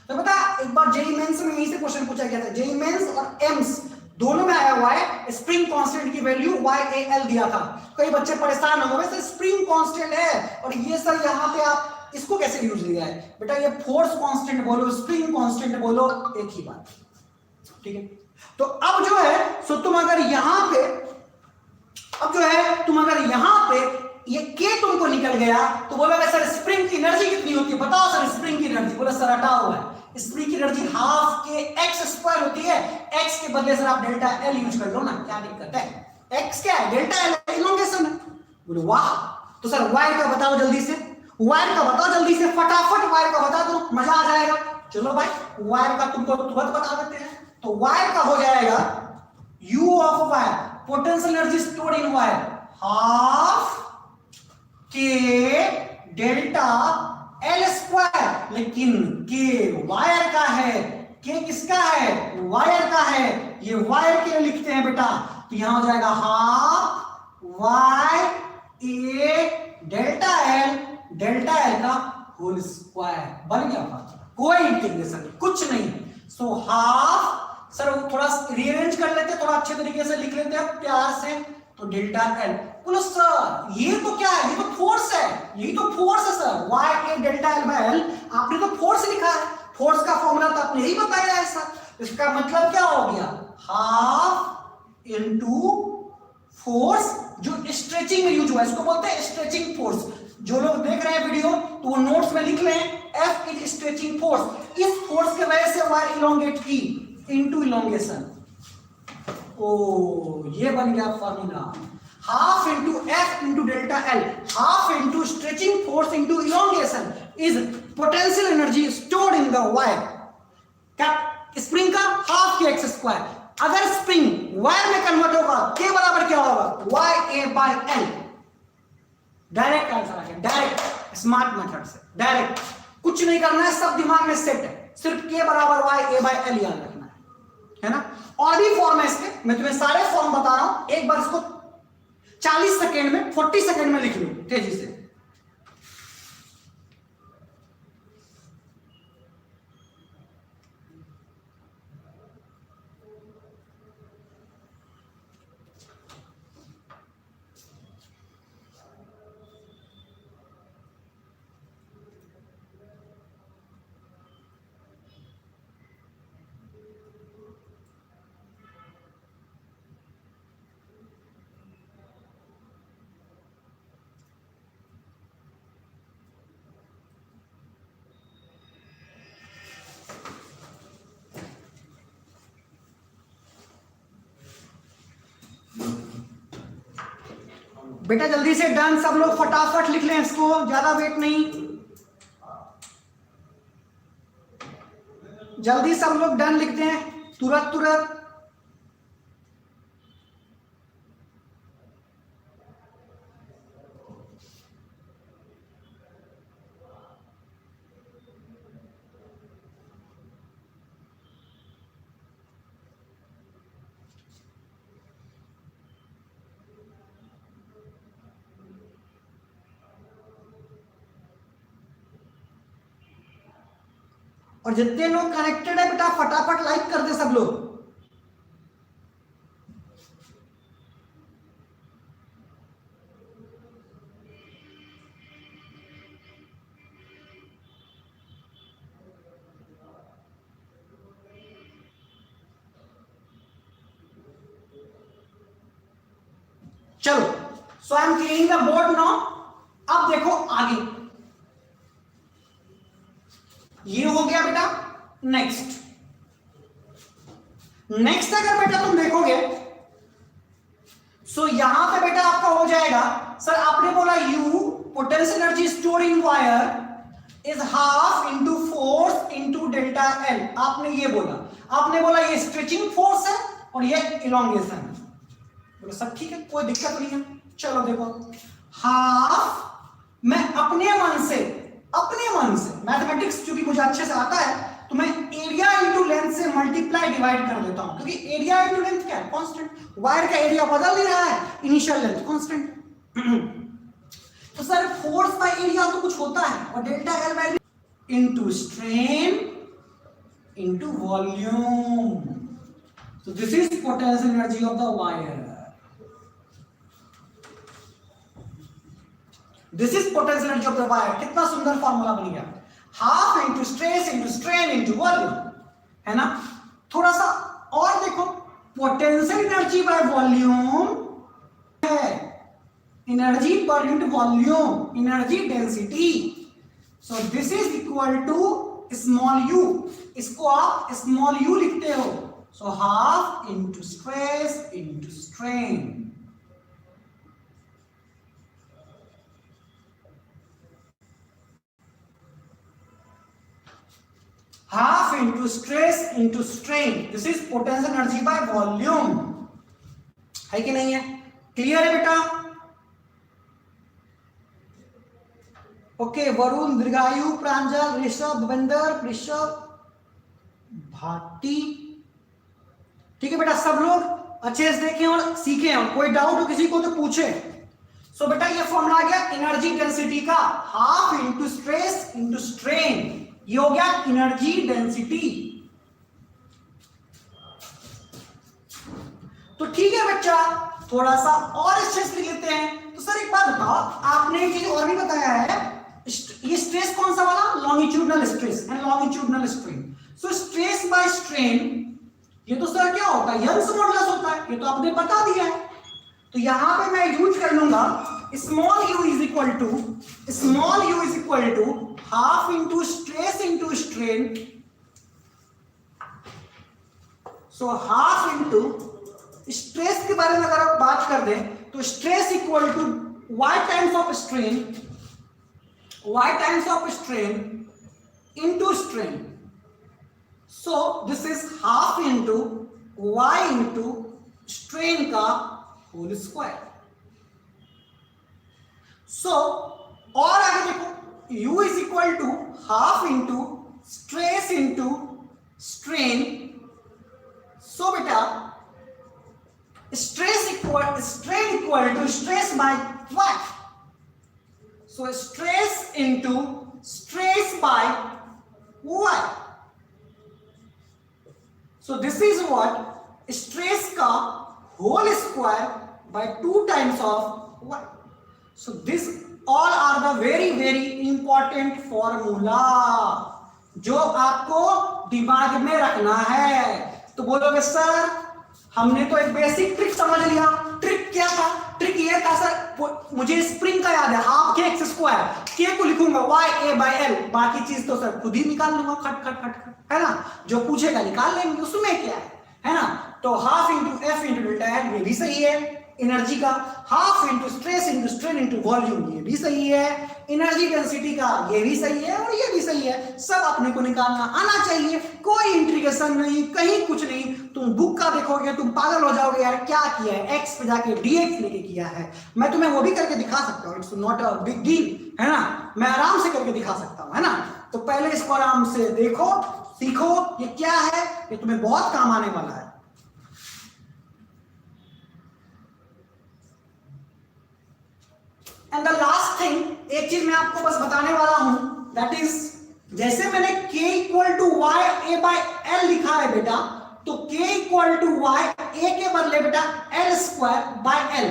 तो बता एक बार JEE mains में यही से क्वेश्चन पूछा गया था, जेई मेंस और एम्स दोनों में आया हुआ है स्प्रिंग कांस्टेंट की वैल्यू YAL दिया था। कई बच्चे परेशान हो गए सर स्प्रिंग कांस्टेंट है और ये सर यहाँ पे आप इसको कैसे यूज लिया है? बेटा ये फोर्स कांस्टेंट बोलो, स्प्रिंग कांस्टेंट बोलो, एक ही बात, ठीक है? तो अब जो है सो तुम अगर यहाँ पे, अब जो है तुम अगर यहाँ पे ये K तुमको निकल गया तो बोलोगे सर स्प्रिंग की एनर्जी कितनी होती है? बताओ सर स्प्रिंग की एनर्जी। बोला सर हटा हुआ है, स्प्रिंग की एनर्जी हाफ के एक्स स्क्वायर होती है। एक्स के बदले सर आप डेल्टा एल यूज कर लो ना, क्या दिक्कत है? एक्स क्या है? डेल्टा एल इलोंगेशन है। बोले वाह, तो सर वायर का बताओ जल्दी से, वायर का बताओ जल्दी से, फटाफट वायर का बता दो, मजा आ जाएगा। चलो भाई वायर का तुमको तुरंत बता देते हैं। तो वायर का हो जाएगा U of wire, potential energy stored in wire, half के डेल्टा एल स्क्वायर। लेकिन के वायर का है, के किसका है? वायर का है, ये वायर के लिए लिखते हैं बेटा। तो यहां हो जाएगा half Y A delta L का होल स्क्वायर। बन गया बात, कोई इंटीग्रेशन कुछ नहीं। सो हाफ, सर थोड़ा रीअरेंज कर लेते हैं, थोड़ा अच्छे तरीके से लिख लेते हैं प्यार से। तो डेल्टा एल, बोलो सर ये तो क्या है? ये तो फोर्स है, यही तो फोर्स है sir. Y A delta L by L, आपने तो फोर्स लिखा है, फोर्स का फॉर्मूला तो आपने यही बताया है सर। इसका मतलब क्या हो गया? हाफ इनटू फोर्स, जो स्ट्रेचिंग में यूज हुआ है इसको बोलते हैं स्ट्रेचिंग फोर्स। जो लोग देख रहे हैं वीडियो तो वो नोट्स में लिख लें, F इज स्ट्रेचिंग फोर्स। इस फोर्स के वजह से वायर इलोंगेट की इनटू इलोंगेशन। ओ ये बन गया formula, half into F into delta L, half into stretching force into elongation is potential energy stored in the wire. क्या? स्प्रिंग का हाफ के एक्स स्क्वायर। अगर स्प्रिंग वायर में कन्वर्ट होगा के बराबर क्या होगा? Y A by L. Direct answer आ गया, डायरेक्ट स्मार्ट मेथड से, डायरेक्ट कुछ नहीं करना है, सब दिमाग में सेट है, सिर्फ के बराबर वाई ए बाय एल याद रखना है ना? और भी फॉर्म है इसके, मैं तुम्हें सारे फॉर्म बता रहा हूं, एक बार इसको 40 सेकेंड में 40 सेकेंड में लिख लो तेजी से। बेटा जल्दी से डन, सब लोग फटाफट लिख लें इसको, ज्यादा वेट नहीं, जल्दी सब लोग डन लिख दें तुरंत तुरंत। और जितने लोग कनेक्टेड है बेटा फटाफट लाइक कर दे सब लोग। चलो, so I am cleaning the board now. अब देखो आगे, ये हो गया बेटा। नेक्स्ट अगर बेटा तुम देखोगे, सो यहां पे बेटा आपका हो जाएगा, सर आपने बोला you potential energy store in wire is half into force into delta L. आपने ये बोला, आपने बोला ये स्ट्रेचिंग फोर्स है और ये इलोंगेशन है। बोले सब ठीक है, कोई दिक्कत नहीं है। चलो देखो, हाफ मैं अपने मन से मैथमेटिक्स चूंकि मुझे अच्छे से आता है, तो मैं एरिया इंटू लेंथ से मल्टीप्लाई डिवाइड कर देता हूं, क्योंकि एरिया इंटू लेंथ क्या है? कांस्टेंट। वायर का एरिया बदल नहीं रहा है, इनिशियल लेंथ कांस्टेंट। तो सर फोर्स बाय एरिया तो कुछ होता है, और delta L bye into strain into volume. So this is potential energy of the wire. This is potential energy of the wire. कितना सुंदर फॉर्मूला बन गया, half into stress into strain into volume, है ना। थोड़ा सा और देखो, पोटेंशियल एनर्जी बाय वॉल्यूम है energy per unit volume, energy density. So this is equal to small you, इसको आप स्मॉल यू लिखते हो। So half into stress into strain. Half into stress into strain. This is potential energy by volume. है कि नहीं है? Clear है बेटा? ओके, वरुण, दीर्घायु, प्रांजल, ऋषभ, भूपेंद्र, ऋषभ, भाटी, ठीक है बेटा। सब लोग अच्छे से देखें और सीखें, और कोई डाउट हो किसी को तो पूछे। सो बेटा ये फॉर्मूला आ गया एनर्जी डेंसिटी का, half into stress into strain, ये हो गया एनर्जी डेंसिटी। तो ठीक है बच्चा, थोड़ा सा और स्ट्रेस लिख लेते हैं। तो सर एक बात बताओ, आपने एक चीज और भी बताया है, ये स्ट्रेस कौन सा वाला? Longitudinal stress and longitudinal strain. So stress by strain, ये तो सर क्या होता है? यंग्स मॉडुलस होता है, ये तो आपने बता दिया है। तो यहां पे मैं यूज कर लूंगा small u is equal to half into stress into strain. So half into stress के बारे में अगर आप बात कर दें तो stress equal to Y times of strain into strain. So this is half into y into strain का whole square. So और आगे देखो, u is equal to half into stress into strain. So बेटा strain equal to stress by y. So stress into stress by y. So this is what stress का whole square by 2 times of y. So this all are the very important formula जो आपको दिमाग में रखना है। तो बोलोगे sir हमने तो एक बेसिक ट्रिक समझ लिया। ट्रिक क्या था? ट्रिक ये था सर, मुझे स्प्रिंग का याद है, हाफ के एक्स स्क्वायर, के को लिखूंगा वाई ए बाई एल, बाकी चीज तो सर खुद ही निकाल लूंगा, खट खट खट खट, है ना। जो पूछेगा निकाल लेंगे, उसमें क्या है ना। तो half into F into delta L, ये भी सही है एनर्जी का। Half into stress into strain into volume, ये भी सही है। एनर्जी डेंसिटी का ये भी सही है और ये भी सही है। सब अपने को निकालना आना चाहिए, कोई इंट्रीगेशन नहीं, कहीं कुछ नहीं। तुम बुक का देखोगे तुम पागल हो जाओगे, यार क्या किया है, एक्स पे जाके डीएक्स लेके किया है। मैं तुम्हें वो भी करके दिखा सकता हूँ, it's not a big deal, है ना। मैं आराम से करके दिखा सकता हूँ, है ना। तो पहले इसको आराम से देखो, सीखो ये क्या है, ये तुम्हें बहुत काम आने वाला है। एंड द लास्ट थिंग, एक चीज मैं आपको बस बताने वाला हूं, दैट इज जैसे मैंने k equal to Y A by L लिखा है बेटा, तो k equal to Y A के बदले बेटा L square by L,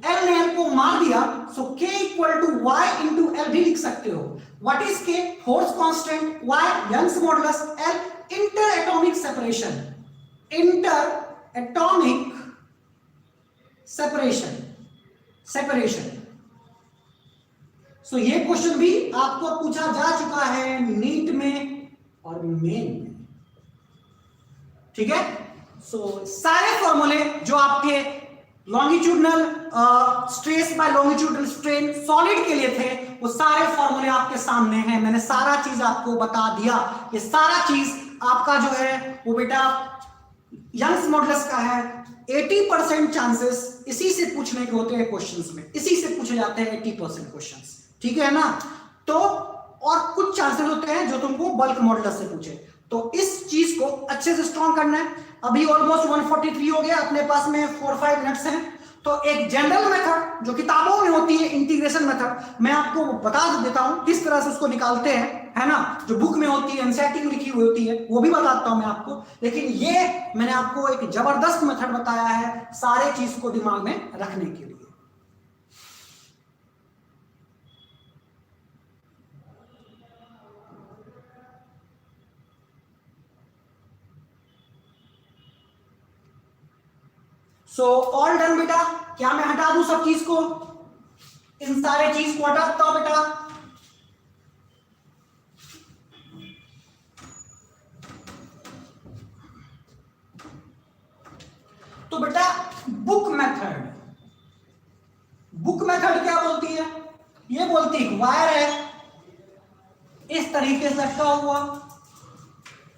L ने एल को मार दिया, सो k equal to Y into L भी लिख सकते हो। What is k? Force constant, y Young's modulus, l inter atomic separation, inter atomic separation. सो ये क्वेश्चन भी आपको पूछा जा चुका है नीट में और मेन में, ठीक है। सो सारे फॉर्मूले जो आपके longitudinal stress by longitudinal strain solid के लिए थे, वो सारे फॉर्मूले आपके सामने हैं। मैंने सारा चीज आपको बता दिया। ये सारा चीज आपका जो है वो बेटा यंग्स मॉडुलस का है। 80% चांसेस इसी से पूछने के होते हैं क्वेश्चंस में, इसी से पूछे जाते हैं 80% क्वेश्चंस, ठीक है ना। तो और कुछ चांसेस होते हैं जो तुमको बल्क मॉडुलस से पूछे, तो इस चीज को अच्छे से स्ट्रॉन्ग करना है। अभी ऑलमोस्ट 143 हो गया, अपने पास में 4-5 मिनट्स हैं। तो एक जनरल मेथड जो किताबों में होती है, इंटीग्रेशन मेथड, मैं आपको बता देता हूं किस तरह से उसको निकालते हैं, है ना। जो बुक में होती है, एनसीईआरटी में लिखी हुई होती है, वो भी बताता हूं मैं आपको। लेकिन ये मैंने आपको एक जबरदस्त मेथड बताया है सारे चीज को दिमाग में रखने के लिए। सो ऑल डन बेटा। क्या मैं हटा दूं सब चीज को? इन सारे चीज को हटाता हूं बेटा। तो बेटा बुक मेथड क्या बोलती है? ये बोलती है वायर है इस तरीके से लटका हुआ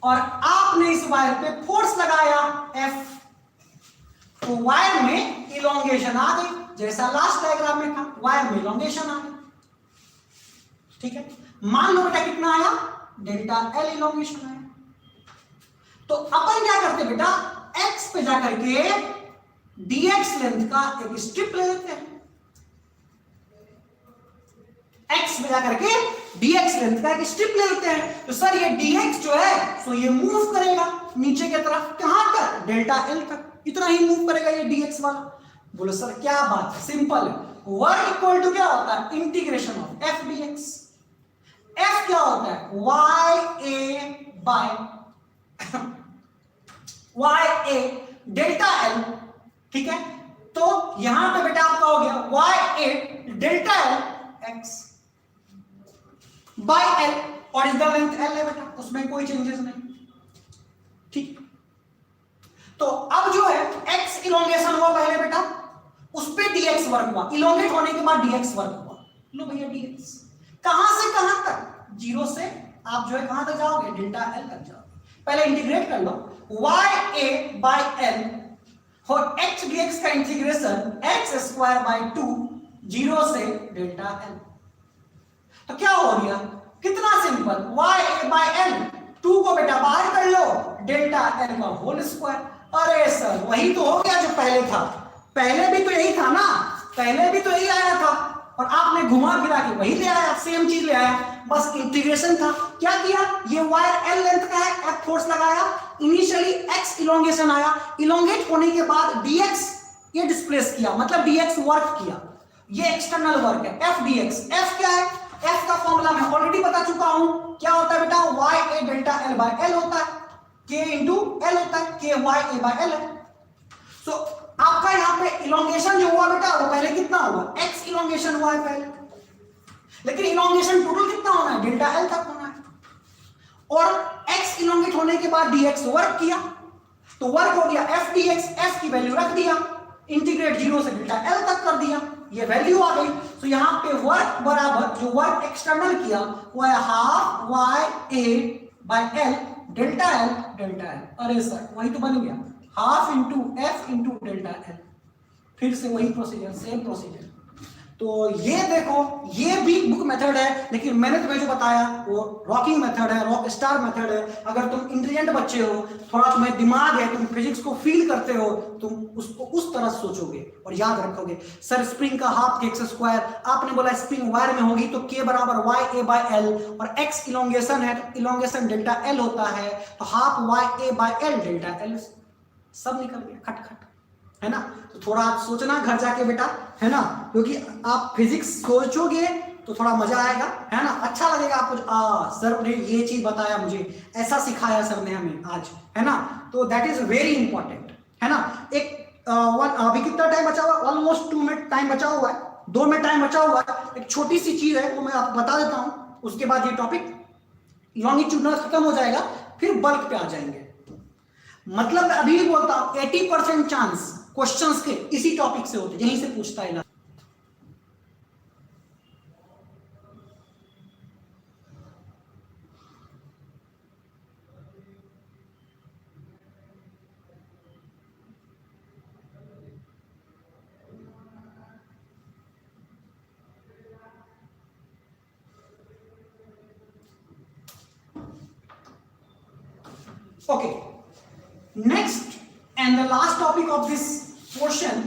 और आपने इस वायर पे फोर्स लगाया F, तो वायर में इलोंगेशन आ गई, जैसा लास्ट डायग्राम में था, वायर में इलोंगेशन आ गई, ठीक है। मान लो बेटा कितना आया? डेल्टा L इलोंगेशन आया। तो अपन क्या करते बेटा, x पे जाकर के dx लेंथ का एक स्ट्रिप ले लेते हैं। x पे जाकर के dx लेंथ का एक स्ट्रिप ले लेते हैं। तो सर ये dx जो है सो ये मूव करेगा नीचे की तरफ, कहां तक? डेल्टा L तक, इतना ही मूव करेगा ये dx वाला। बोलो सर क्या बात है, सिंपल है। वर्क इक्वल टू क्या होता है? Integration of f dx। f क्या होता है? ya डेल्टा L, ठीक है। तो यहां पे बेटा आपका हो गया ya delta L x by L, और इज द लेंथ L है बेटा, उसमें कोई चेंजेस नहीं, ठीक। तो अब जो है x इलोंगेशन हुआ पहले बेटा, उस पे dx वर्क हुआ, इलोंगेट होने के बाद dx वर्क हुआ। लो भैया dx कहां से कहां तक? 0 से आप जो है कहां तक जाओगे? डेल्टा L तक जाओगे। पहले इंटीग्रेट कर लो, ya बाय L और x dx का इंटीग्रेशन x स्क्वायर बाय 2, 0 से डेल्टा L। तो क्या हो गया? कितना सिंपल, ya बाय L, 2 को बेटा बाहर कर लो, डेल्टा L का होल स्क्वायर। अरे सर वही तो हो गया जो पहले था, पहले भी तो यही था ना, पहले भी तो यही आया था और आपने घुमा फिरा के वही ले आया, सेम चीज ले आया, बस इंटीग्रेशन था। क्या किया? ये वायर L लेंथ का है, F फोर्स लगाया, इनिशियली x इलोंगेशन आया, इलोंगेट होने के बाद dx ये डिस्प्लेस किया, मतलब dx वर्क किया, ये एक्सटर्नल वर्क है f dx। f क्या है? f का फॉर्मूला मैं ऑलरेडी बता चुका हूं, क्या होता है बेटा? ya delta L by L होता है, k इंटू L होता है, k ya बाय L है। सो आपका यहाँ पे इलोंगेशन जो हुआ बेटा वो पहले कितना हुआ? x इलोंगेशन हुआ है पहले, लेकिन इलोंगेशन टोटल कितना होना है? डेल्टा L तक होना है। और x इलोंगेट होने के बाद dx वर्क किया, तो वर्क हो गया f dx, f की वैल्यू रख दिया, इंटीग्रेट 0 से डेल्टा L तक कर दिया, ये वैल्यू आ गई। तो यहाँ पे वर्क बराबर जो वर्क एक्सटर्नल किया वो है half ya by L delta L। अरे सर वही तो बन गया, half into f into delta L। फिर से वही प्रोसीजर, सेम प्रोसीजर। तो ये देखो, ये भी बुक मेथड है, लेकिन मैंने तुम्हें जो बताया वो रॉकिंग मेथड है, रॉक स्टार मेथड है। अगर तुम इंटेलिजेंट बच्चे हो, थोड़ा तुम्हें दिमाग है, तुम फिजिक्स को फील करते हो, तुम उसको उस तरह सोचोगे और याद रखोगे। सर स्प्रिंग का हाफ के एक्स स्क्वायर, आपने बोला स्प्रिंग वायर में होगी तो k बराबर वाई ए बाय एल, और x इलोंगेशन है तो इलोंगेशन डेल्टा एल होता है, तो half Y A by L delta L. सब निकल गया खट खट, है ना। तो थोड़ा आप सोचना घर जाके बेटा, है ना, क्योंकि आप फिजिक्स सोचोगे तो थोड़ा मजा आएगा, है ना, अच्छा लगेगा आपको। सर ने ये चीज बताया, मुझे ऐसा सिखाया सर ने हमें आज, है ना। तो दैट इज वेरी इंपॉर्टेंट, है ना। एक अभी कितना टाइम बचा हुआ, ऑलमोस्ट 2 मिनट टाइम बचा हुआ है, 2 मिनट टाइम बचा हुआ है। एक छोटी सी चीज है वो मैं आपको बता देता हूं, उसके बाद ये टॉपिक लॉन्गिट्यूडनल खत्म हो जाएगा, फिर बल्क पे आ जाएंगे। मतलब मैं अभी भी बोलता हूं 80% चांस क्वेश्चंस के इसी टॉपिक से होते, यहीं से पूछता है ना। Okay, next and the last topic of this portion,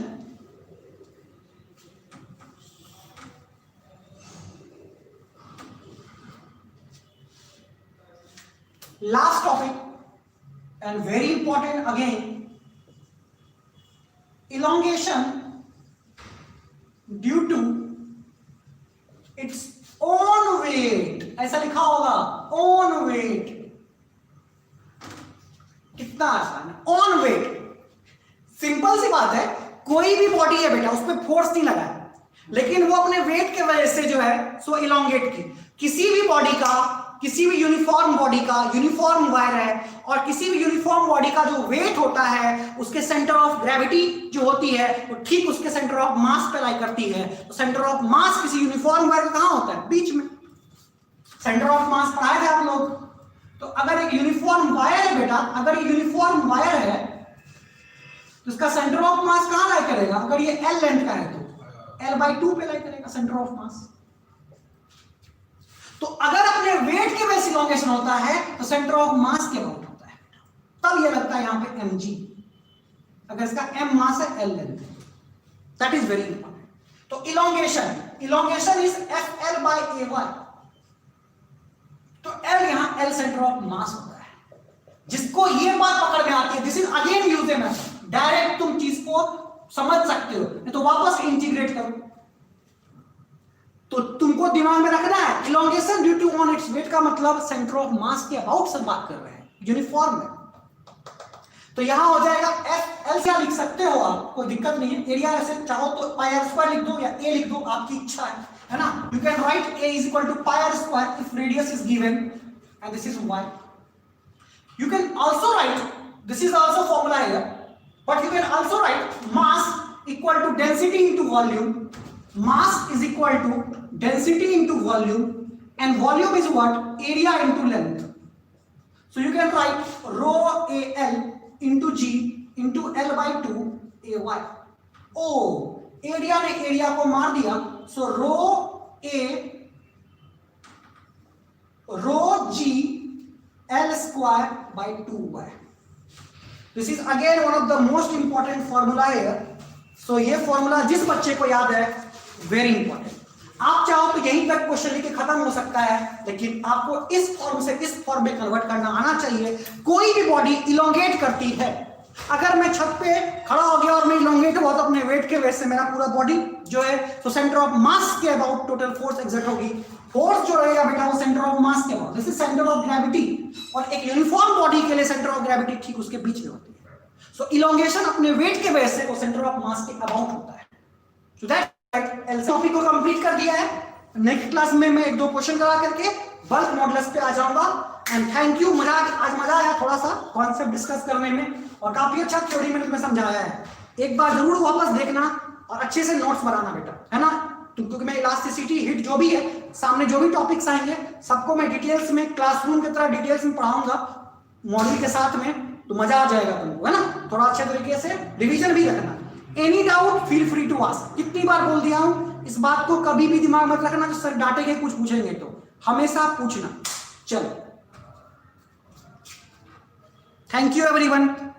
last topic and very important again, elongation due to its own weight। ऐसा लिखा होगा own weight, कितना आसान है, ऑन वेट। सिंपल सी बात है, कोई भी बॉडी है बेटा, उस पर फोर्स नहीं लगा है, लेकिन वो अपने वेट के वजह से जो है सो इलोंगेट की। किसी भी बॉडी का, किसी भी यूनिफॉर्म बॉडी का यूनिफॉर्म वायर है, और किसी भी यूनिफॉर्म बॉडी का जो वेट होता है उसके सेंटर ऑफ ग्रेविटी जो होती है वो ठीक उसके सेंटर ऑफ मास पे लाई करती है। तो सेंटर ऑफ मास किसी यूनिफॉर्म वायर का कहां होता है, बीच में। सेंटर ऑफ मास पढ़ाए थे आप लोग। तो अगर एक यूनिफॉर्म वायर है बेटा, अगर ये यूनिफॉर्म वायर है तो इसका सेंटर ऑफ मास कहां लाई करेगा, अगर ये L लेंथ का है तो L/2 पे लाई करेगा सेंटर ऑफ मास। तो अगर अपने वेट के वजह से इलोंगेशन होता है तो सेंटर ऑफ मास के अबाउट होता है, तब ये लगता है यहां पे mg। अगर इसका m मास है, L लेंथ है, दैट इज वेरी इंपॉर्टेंट। तो इलोंगेशन इज FL/AY। तो L यहां L सेंटर ऑफ मास होता है। जिसको ये बात पकड़ में आती है, this is again use a method, direct तुम चीज को समझ सकते हो, नहीं तो वापस इंटीग्रेट करो। तो तुमको दिमाग में रखना है elongation due to on its weight का मतलब सेंटर ऑफ मास के अबाउट से बात कर रहे हैं, यूनिफॉर्म में। तो यहां हो जाएगा FL क्या लिख सकते हो आप, कोई दिक्कत नहीं है। एरिया ऐसे चाहो तो πr² लिख दो या a लिख दो, आपकी इच्छा है ना। You can write a is equal to πr² if radius is given and this is y. You can also write, this is also formula here, but you can also write mass equal to density into volume. Mass is equal to density into volume, and volume is what, area into length. So you can write rho al into g into L/2 ay. ओ area ने area को मार दिया, so rho g L²/2y। This is again one of the most important formula here. सो ये फॉर्मूला जिस बच्चे को याद है, वेरी इंपॉर्टेंट। आप चाहो तो यहीं तक क्वेश्चन लिख के खत्म हो सकता है, लेकिन आपको इस फॉर्म से इस फॉर्म में कन्वर्ट करना आना चाहिए। कोई भी बॉडी इलोंगेट करती है, अगर मैं छत पे खड़ा हो गया और मैं इलोंगेट हुआ तो अपने वेट के वजह से मेरा पूरा बॉडी जो है तो सेंटर ऑफ मास के अबाउट टोटल फोर्स एग्जर्ट होगी। फोर्स जो रहेगा बेटा वो सेंटर ऑफ मास के about, this is centre of gravity, और एक यूनिफॉर्म बॉडी के लिए सेंटर ऑफ ग्रेविटी ठीक उसके बीच में होती है। सो इलोंगेशन अपने वेट के वजह से वो सेंटर ऑफ मास के अबाउट होता है। सो दैट टॉपिक को कंप्लीट कर दिया है। नेक्स्ट क्लास में मैं 1-2 क्वेश्चन करा करके बल्क मॉडल्स पे आ जाऊंगा। एंड थैंक यू, आज मजा आया थोड़ा सा कॉन्सेप्ट डिस्कस करने में, और काफी अच्छा थ्योरी में तुम्हें समझाया है। एक बार जरूर वापस देखना और अच्छे से नोट्स बनाना बेटा, है ना। क्योंकि मैं इलास्टिसिटी, हिट जो भी है, सामने जो भी टॉपिक्स आएंगे सबको मैं डिटेल्स में क्लासरूम की तरह डिटेल्स में पढ़ाऊंगा मॉडल के साथ में, तो मजा आ जाएगा तुमको, है ना। थोड़ा अच्छे तरीके से रिवीजन भी रखना। Any doubt feel free to ask. कितनी बार बोल दिया हूं, इस बात को कभी भी दिमाग मत रखना जो सर डांटेंगे कुछ पूछेंगे तो, हमेशा पूछना। चलो, थैंक यू एवरीवन।